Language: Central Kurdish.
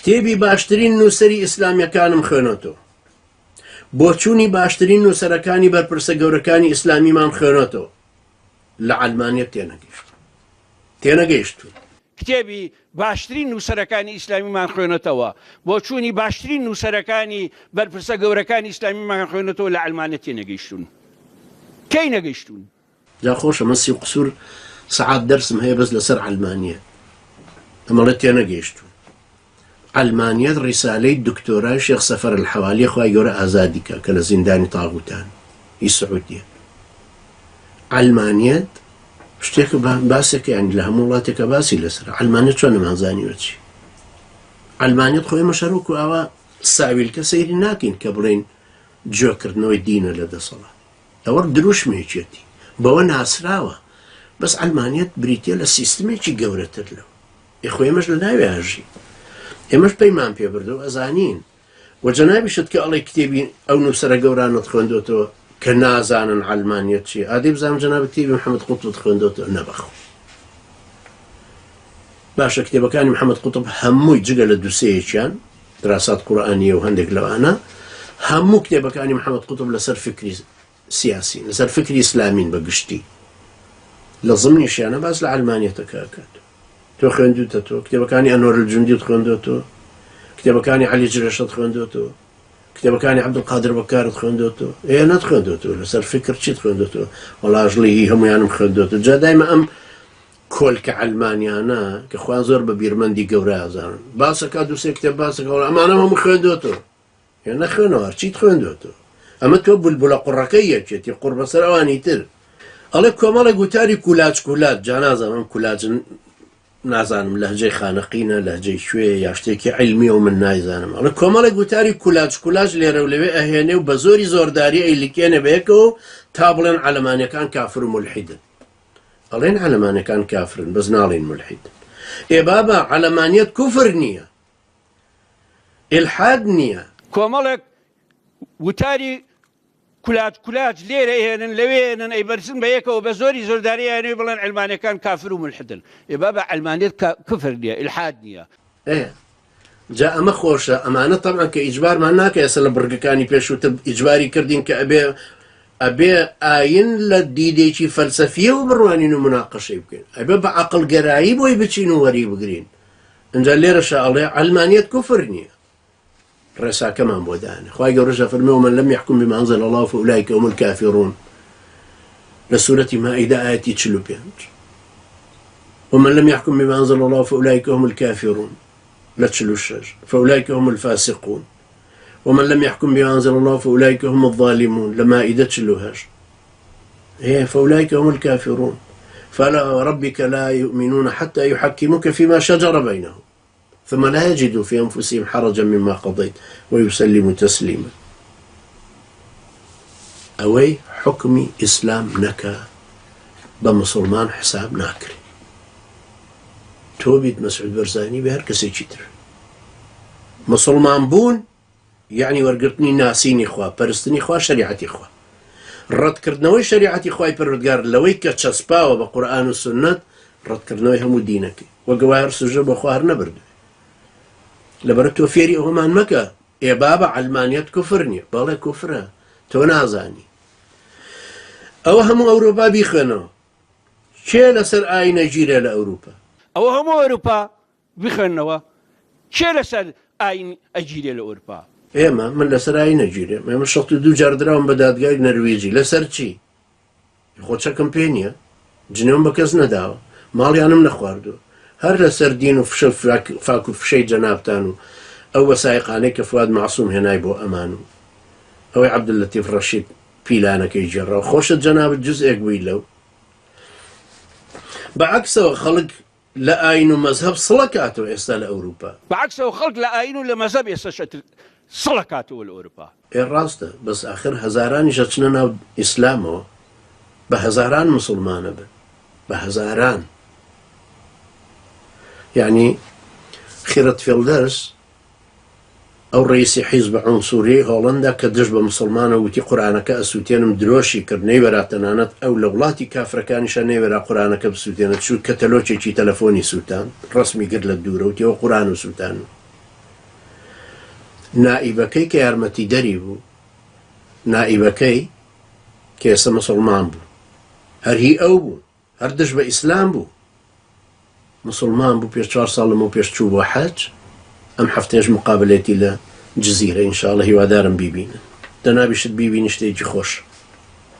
کتێبی باشترین نووسەری ئیسلامیەکانم خوێنەوە، بۆچوونی باشترین نووسەرەکانی بەرپرسە گەورەکانی ئیسلامیمان خوێنەوە، لە ئەڵمانیا تێنەگەیشتوون. کتێبی باشترین نووسەرەکانی ئیسلامیمان خوێنێتەوە، بۆچوونی باشترین نووسەرەکانی بەرپرسە گەورەکانی ئیسلامیمان خوێنێتەوە لە ئەڵمانیا تێنەگەیشتوون. کەی نەگەیشتوون؟ جا خۆشە من 30 قسوور سەعات دەرسم هەیە بەس لەسەر ئەڵمانیا، ئەمەڵە تێنەگەیشتوون. ئەڵمانیەت ڕیسالەی دکتۆرای شێخ سەفەر الحەوالی خوای گەورە ئازادیکە کە لە زیندانی تاغوتان ئی سعودیە. ئەڵمانیەت شتێکە باسێکە یانی لە هەموو وڵاتێکە باسی لەسەر ئەڵمانیەت چۆن نەمانزانیوە چی. ئەڵمانیەت خۆی مەشەڕ و ئاوا ساویلکە سەیری ناکەین کە بڵێن جۆکردنەوەی دینە لە دەسەڵات، ئەوە دروشمێکێتی بەوە ناسراوە، بەس ئەڵمانیەت بریتە لە سیستمێکی گەورەتر لەو خۆی ئێمەش لە ناوێ ئاژی، ئێمەش پەیمان پێ بردو ئەزانین و جەنابیشت کە ئەڵێ کتێبی ئەو نووسەرە گەورانت خوێندۆتەوە کە نازانن ئەڵمانیەت چی، ئادەی بزانم جەناب کتێبی محەممەد قوتب خوێندۆتەوە نەبەخۆ. باشە کتێبەکانی محەممەد قوتب هەمووی جگە لە دووسەیەکیان دراسات قورئانیە و هەندێک لەوانە هەموو کتێبەکانی محەممەد قوتب لەسەر فکری سیاسی لەسەر فکری ئیسلامین بەگشتی لە زمنیشیانە باس لە ئەڵمانیەتەکە ئەکات. تۆ خوێندوتەوە کتێبەکانی ئەنوەر الجوندیت خوێندۆتەوە، کتێبەکانی عەلی جرێشت خوێندۆتەوە، کتێبەکانی عەبدولقادر بەکارت خوێندۆتەوە، نەت خوێندۆتەوە لەسەر فکر چیت خوێندۆتەوە؟ وەڵاژڵی هەمویانم خوێندۆتەوە. جا دایمە ئەم کۆلکە ئەلمانیانە کە خوان زۆر بە بیرمەندی گەورە ئازانن باسەکە دووسێ کتێب باسەکەوە ئەمانە هەموو خوێندۆتەوە نەخوێنەوە هەرچیت خوێندۆتەوە. ئەمە تۆ بولبولە قوڕەکەی یەکێتی قوڕ بەسەر ئەوانی تر. ئەڵێ کۆمەڵە گوتاری کولاج جا نازانم کولاجن نازانم لەهجەی خانەقینە لەهجەی شوێ یا شتێکی عیلمیە و من نایزانم. ئەڵێ کۆمەڵە گوتاری کولاج لێرە و لەوێ ئەهێنێ و بە زۆری زۆرداری ئەیلیکێنە بەیەکەوە تا بڵێن عەلەمانیەکان کافر و مولحیدن. ئەڵێن عەلەمانەکان کافرن بەس ناڵێن مولحیدن. بابا عەلەمانیەت کوفر نییە، ئیلحاد نییە. کۆمەڵێک وتاری کولاج لێرە هێنن لەوێنن ئەی بەرسن بە یەکەوە بە زۆری زۆرداریانەوەی بڵێن ئەلمانیەکان کافر و مولحدن. بابا ئەلمانیەت کوفر نییە، ئیلحاد نییە. جا ئەمە خۆشە، ئەمانە تەبعا کە ئیجبارمان ناکە ئێستا لە بڕگەکانی پێشووتە ئیجباری کردین کە ئەبێ ئاین لە دیدێکی فەلسەفیە و بڕوانین و مناقەشەی بکەین، ئەبێ بە عەقڵگەرایی بۆی بچین و وەری بگرین. ئەنجا لێرەشە ئەڵێ ئەلمانیەت کوفر نییە. ڕێساکەمان بۆ دانێ خوای گەورەش فەرمێ ومەن لەم یحکم بما أنزل الله فأولئك هم الكافرون لە سوورەتی مائیدە ئایەتی 45. ومن لم يحكم بما أنزل الله فأولئك هم الكافرون لە 46. فأولئك هم الفاسقون ومن لم يحكم بما أنزل الله فأولئك هم الظالمون لمائدة 48. فأولئك هم الكافرون فلا وربك لا يؤمنون حتى يحكموك فيما شجر بينهم ثم لا يجدوا في أنفسهم حرجا مما قضيت ويسلموا تسليما. أوي حكمي إسلام نكا بمسلمان حساب ناكري توبيت مسعود برزاني بهر كسي چيتر مسلمان بون يعني ورقرتني ناسيني خوا پرستني خوا شريعتي خوا رد كردنوي شريعتي خواي پروردگار لوي كچسپاوه بقرآن و سنت رد كردنوي همو دينك وقواهر سجب وخواهر نبردو لەبەرە تۆ فێری ئەوەمان مەکە بابا ئەلمانیەت کوفر نییە. بەڵێ کوفرە تۆ نازانی. ئەوە هەموو ئەوروپا بیخوێنەوە چێ لەسەر ئاینە گیرە لە ئەوروپا؟ ئەوە هەموو ئەوروپا بخوێنەوە چێ لەسەر ئاین ئەگیرێ لە ئەوروپا؟ ئێمە من لەسەر ئاینە گیرێ ئێمە 62 جار دراوم بە دادگای نەروێژی لەسەر چی؟ خۆچەکەم پێ نییە، جنێوم بە کەس نەداوە، ماڵیانم نەخواردووە، هەر لەسەر دین و فاک و فشەی جەنابتان و ئەو وەسایقانەی کە فواد معسووم هێنای بۆ ئەمان و ئەوەی عەبدولەتیف ڕەشید پیلانەکەی جێڕاوە. خۆشت جەنابەت جوزئێک بووی لەو. بەعەکسەوە خەڵک لە ئاین و مەزهەب سڵە کاتەوە ئێستا لە ئەوروپا. بەعەکسەوە خەڵک لە ئاین و لە مەزهەب ئێستا سڵە کاتەوە لە ئەوروپا. ڕاستە، بەس ئاخر هەزارانیشە چنە ناو ئیسلامەوە بە هەزاران مسلمانە بن، بە هەزاران. يعني خيرت فيلدرس أو رئيس حزب عنصري هولندا كدش بمسلمان وتي قرآنك أسوتين دروشي كرني براتنانت أو لولاتي كافر كان شني برا قرآنك بسوتين شو كتلوشي شي تلفوني سوتان رسمي قد للدورة وتي وقرآن سوتان نائبەکەی کە یارمەتی دەری بوو، نائبەکەی کە ئێستا مسلمان بوو، هەرهی ئەو بوو، هەر دژ بە ئیسلام بوو، مسلمان بوو، پێش 4 ساڵ لەمەوە پێش چوو بۆ حەج. ئەم هەفتەیەش مقابلێتی لە جزیرە، ئینشاءڵڵە هیوادارم بیبینن، دەنابیشت بیبینی شتێکی خۆش.